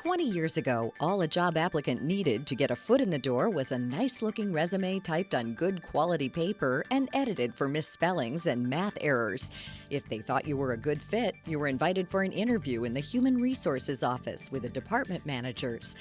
20 years ago, all a job applicant needed to get a foot in the door was a nice looking resume typed on good quality paper and edited for misspellings and math errors. If they thought you were a good fit, you were invited for an interview in the Human Resources office with the department managers.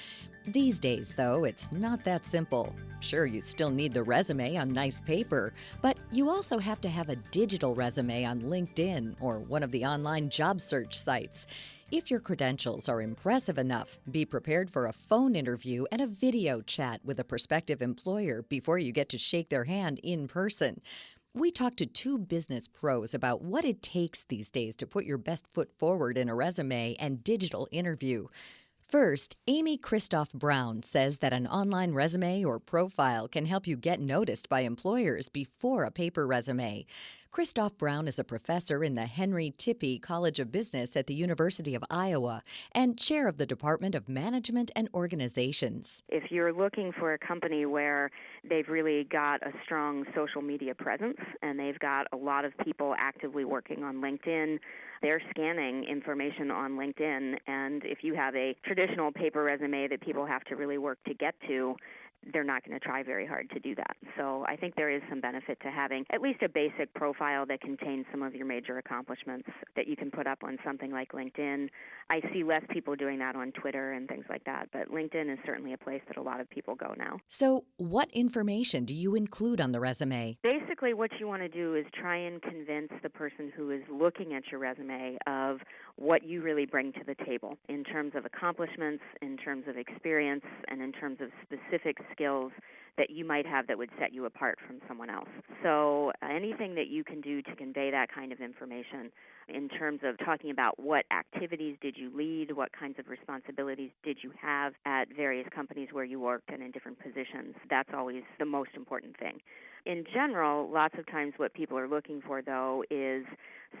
These days, though, it's not that simple. Sure, you still need the resume on nice paper, but you also have to have a digital resume on LinkedIn or one of the online job search sites. If your credentials are impressive enough, be prepared for a phone interview and a video chat with a prospective employer before you get to shake their hand in person. We talked to two business pros about what it takes these days to put your best foot forward in a resume and digital interview. First, Amy Kristof-Brown says that an online resume or profile can help you get noticed by employers before a paper resume. Kristof-Brown is a professor in the Henry Tippie College of Business at the University of Iowa and chair of the Department of Management and Organizations. If you're looking for a company where they've really got a strong social media presence and they've got a lot of people actively working on LinkedIn, they're scanning information on LinkedIn, and if you have a traditional paper resume that people have to really work to get to, they're not going to try very hard to do that. So I think there is some benefit to having at least a basic profile that contains some of your major accomplishments that you can put up on something like LinkedIn. I see less people doing that on Twitter and things like that, but LinkedIn is certainly a place that a lot of people go now. So, what information do you include on the resume? Basically, what you want to do is try and convince the person who is looking at your resume of what you really bring to the table in terms of accomplishments, in terms of experience, and in terms of specific skills that you might have that would set you apart from someone else. So anything that you can do to convey that kind of information in terms of talking about what activities did you lead, what kinds of responsibilities did you have at various companies where you worked and in different positions, that's always the most important thing. In general, lots of times what people are looking for, though, is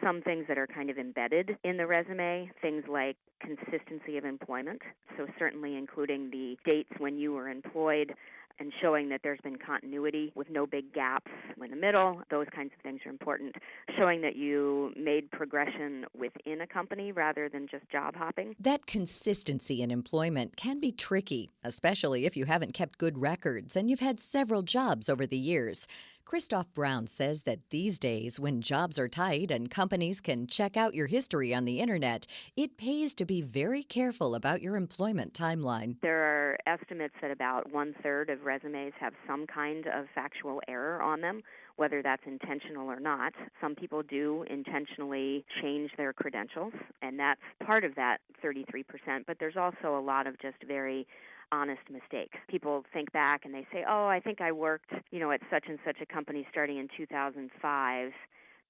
some things that are kind of embedded in the resume, things like consistency of employment, so certainly including the dates when you were employed and showing that there's been continuity with no big gaps in the middle. Those kinds of things are important. Showing that you made progression within a company rather than just job hopping. That consistency in employment can be tricky, especially if you haven't kept good records and you've had several jobs over the years. Kristof-Brown says that these days, when jobs are tight and companies can check out your history on the internet, it pays to be very careful about your employment timeline. There are estimates that about 1/3 of resumes have some kind of factual error on them, whether that's intentional or not. Some people do intentionally change their credentials, and that's part of that 33%, but there's also a lot of just very honest mistakes. People think back and they say, oh, I think I worked, at such and such a company starting in 2005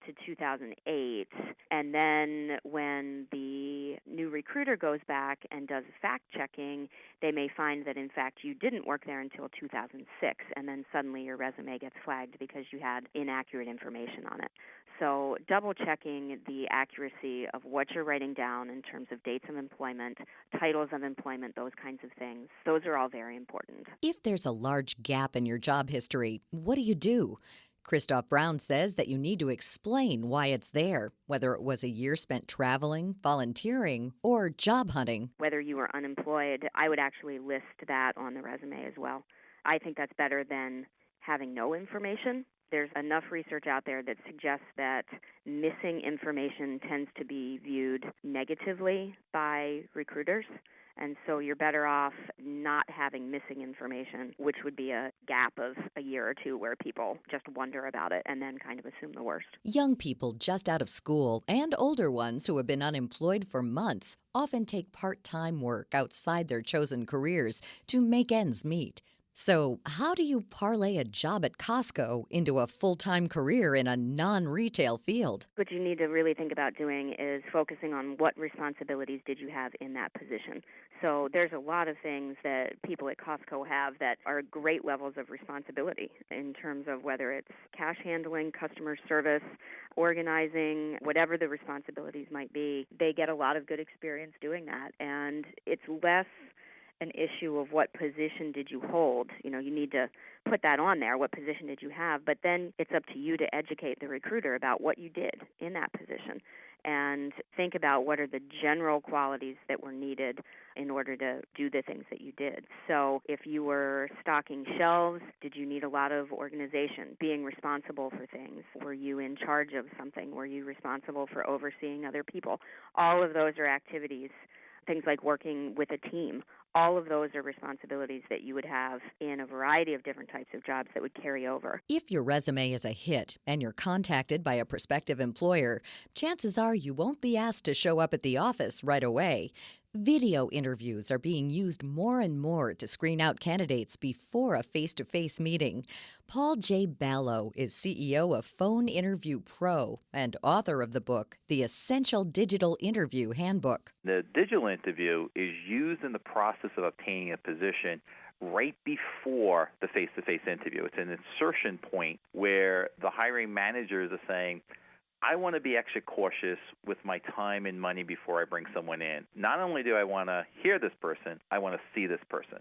to 2008. And then when the new recruiter goes back and does fact-checking, they may find that, in fact, you didn't work there until 2006, and then suddenly your resume gets flagged because you had inaccurate information on it. So double-checking the accuracy of what you're writing down in terms of dates of employment, titles of employment, those kinds of things, those are all very important. If there's a large gap in your job history, what do you do? Kristof-Brown says that you need to explain why it's there, whether it was a year spent traveling, volunteering, or job hunting. Whether you were unemployed, I would actually list that on the resume as well. I think that's better than having no information. There's enough research out there that suggests that missing information tends to be viewed negatively by recruiters. And so you're better off not having missing information, which would be a gap of a year or two where people just wonder about it and then kind of assume the worst. Young people just out of school and older ones who have been unemployed for months often take part-time work outside their chosen careers to make ends meet. So how do you parlay a job at Costco into a full-time career in a non-retail field? What you need to really think about doing is focusing on what responsibilities did you have in that position. So there's a lot of things that people at Costco have that are great levels of responsibility in terms of whether it's cash handling, customer service, organizing, whatever the responsibilities might be. They get a lot of good experience doing that, and it's less an issue of what position did you hold. You need to put that on there. What position did you have? But then it's up to you to educate the recruiter about what you did in that position and think about what are the general qualities that were needed in order to do the things that you did. So if you were stocking shelves, did you need a lot of organization, being responsible for things? Were you in charge of something? Were you responsible for overseeing other people? All of those are activities, things like working with a team. All of those are responsibilities that you would have in a variety of different types of jobs that would carry over. If your resume is a hit and you're contacted by a prospective employer, chances are you won't be asked to show up at the office right away. Video interviews are being used more and more to screen out candidates before a face-to-face meeting. Paul J. Ballo is CEO of Phone Interview Pro and author of the book, The Essential Digital Interview Handbook. The digital interview is used in the process of obtaining a position right before the face-to-face interview. It's an insertion point where the hiring managers are saying, I want to be extra cautious with my time and money before I bring someone in. Not only do I want to hear this person, I want to see this person.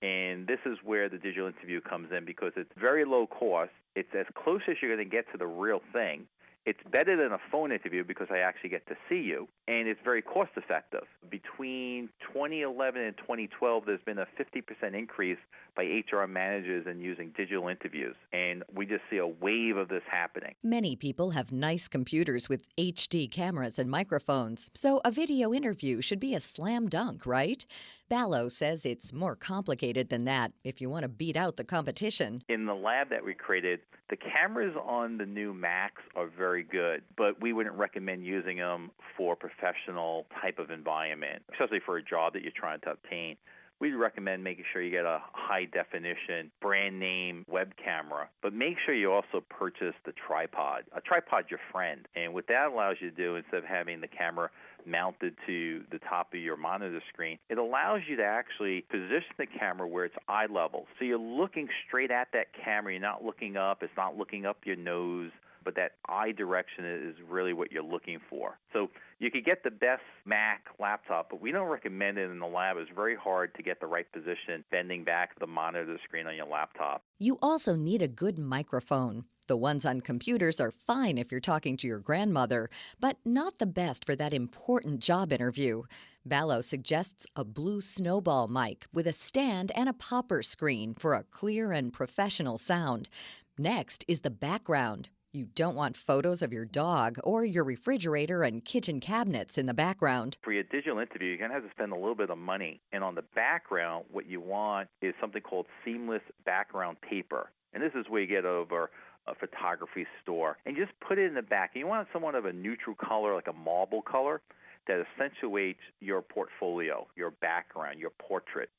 And this is where the digital interview comes in because it's very low cost. It's as close as you're going to get to the real thing. It's better than a phone interview because I actually get to see you, and it's very cost effective. Between 2011 and 2012, there's been a 50% increase by HR managers in using digital interviews, and we just see a wave of this happening. Many people have nice computers with HD cameras and microphones, so a video interview should be a slam dunk, right? Ballo says it's more complicated than that if you want to beat out the competition. In the lab that we created, the cameras on the new Macs are very good, but we wouldn't recommend using them for a professional type of environment, especially for a job that you're trying to obtain. We'd recommend making sure you get a high-definition, brand-name web camera, but make sure you also purchase the tripod. A tripod's your friend, and what that allows you to do, instead of having the camera mounted to the top of your monitor screen, it allows you to actually position the camera where it's eye level. So you're looking straight at that camera. You're not looking up. It's not looking up your nose. But that eye direction is really what you're looking for. So you could get the best Mac laptop, but we don't recommend it in the lab. It's very hard to get the right position bending back the monitor screen on your laptop. You also need a good microphone. The ones on computers are fine if you're talking to your grandmother, but not the best for that important job interview. Ballo suggests a blue snowball mic with a stand and a popper screen for a clear and professional sound. Next is the background. You don't want photos of your dog or your refrigerator and kitchen cabinets in the background. For your digital interview, you're going to have to spend a little bit of money. And on the background, what you want is something called seamless background paper. And this is where you get over a photography store. And just put it in the back. And you want somewhat of a neutral color, like a marble color, that accentuates your portfolio, your background, your portrait.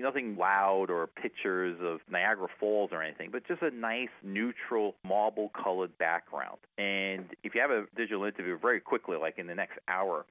Nothing loud or pictures of Niagara Falls or anything, but just a nice, neutral, marble-colored background. And if you have a digital interview very quickly, like in the next hour,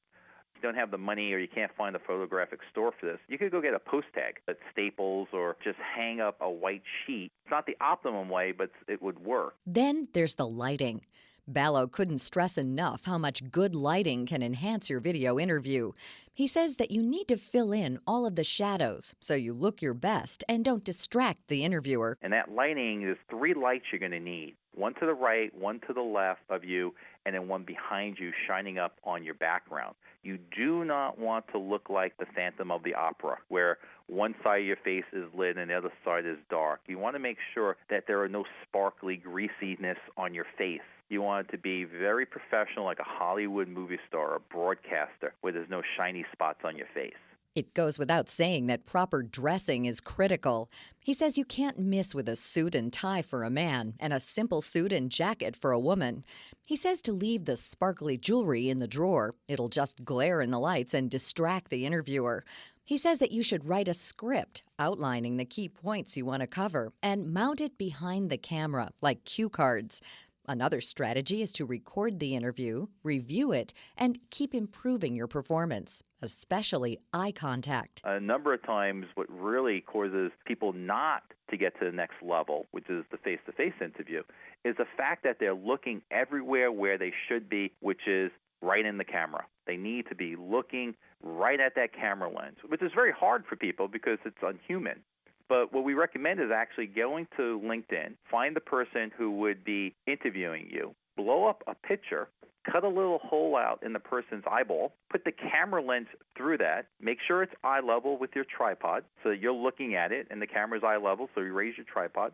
you don't have the money or you can't find a photographic store for this, you could go get a post tag at Staples or just hang up a white sheet. It's not the optimum way, but it would work. Then there's the lighting. Ballo couldn't stress enough how much good lighting can enhance your video interview. He says that you need to fill in all of the shadows so you look your best and don't distract the interviewer. And that lighting, there's 3 lights you're going to need. One to the right, one to the left of you, and then one behind you shining up on your background. You do not want to look like the Phantom of the Opera, where one side of your face is lit and the other side is dark. You want to make sure that there are no sparkly greasiness on your face. You want it to be very professional, like a Hollywood movie star or a broadcaster, where there's no shiny spots on your face. It goes without saying that proper dressing is critical. He says you can't miss with a suit and tie for a man and a simple suit and jacket for a woman. He says to leave the sparkly jewelry in the drawer. It'll just glare in the lights and distract the interviewer. He says that you should write a script outlining the key points you want to cover and mount it behind the camera like cue cards. Another strategy is to record the interview, review it, and keep improving your performance, especially eye contact. A number of times what really causes people not to get to the next level, which is the face-to-face interview, is the fact that they're looking everywhere where they should be, which is right in the camera. They need to be looking right at that camera lens, which is very hard for people because it's unhuman. But what we recommend is actually going to LinkedIn, find the person who would be interviewing you, blow up a picture, cut a little hole out in the person's eyeball, put the camera lens through that, make sure it's eye level with your tripod, so you're looking at it and the camera's eye level, so you raise your tripod.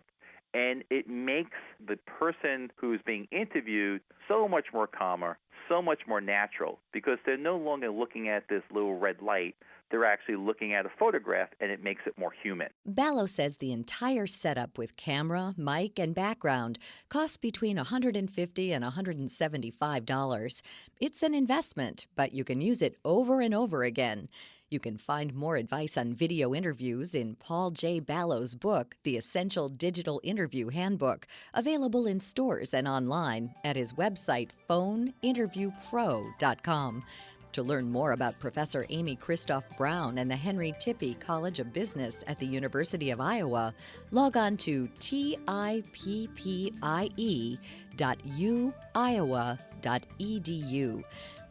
And it makes the person who's being interviewed so much more calmer, so much more natural, because they're no longer looking at this little red light. They're actually looking at a photograph, and it makes it more human. Ballo says the entire setup with camera, mic, and background costs between $150 and $175. It's an investment, but you can use it over and over again. You can find more advice on video interviews in Paul J. Ballo's book, The Essential Digital Interview Handbook, available in stores and online at his website, phoneinterviewpro.com. To learn more about Professor Amy Kristof-Brown and the Henry Tippie College of Business at the University of Iowa, log on to tippie.uiowa.edu.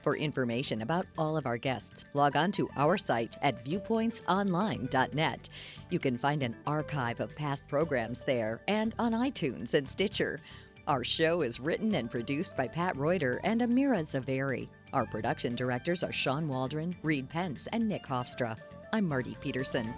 For information about all of our guests, log on to our site at viewpointsonline.net. You can find an archive of past programs there and on iTunes and Stitcher. Our show is written and produced by Pat Reuter and Amira Zaveri. Our production directors are Sean Waldron, Reed Pence, and Nick Hofstra. I'm Marty Peterson.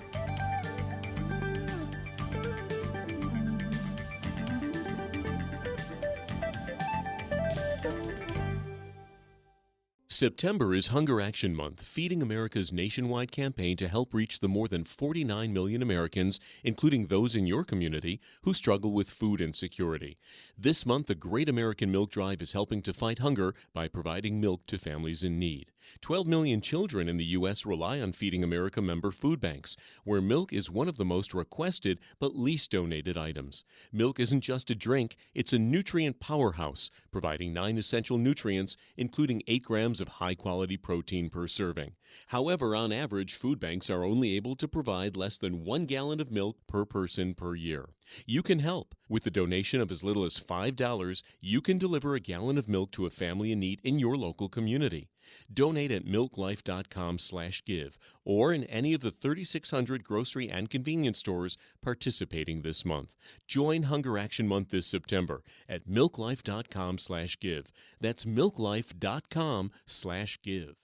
September is Hunger Action Month, Feeding America's nationwide campaign to help reach the more than 49 million Americans, including those in your community, who struggle with food insecurity. This month, the Great American Milk Drive is helping to fight hunger by providing milk to families in need. 12 million children in the U.S. rely on Feeding America member food banks, where milk is one of the most requested but least donated items. Milk isn't just a drink, it's a nutrient powerhouse, providing 9 essential nutrients, including 8 grams of high-quality protein per serving. However, on average, food banks are only able to provide less than 1 gallon of milk per person per year. You can help. With the donation of as little as $5, you can deliver a gallon of milk to a family in need in your local community. Donate at milklife.com/give or in any of the 3,600 grocery and convenience stores participating this month. Join Hunger Action Month this September at milklife.com/give. That's milklife.com/give.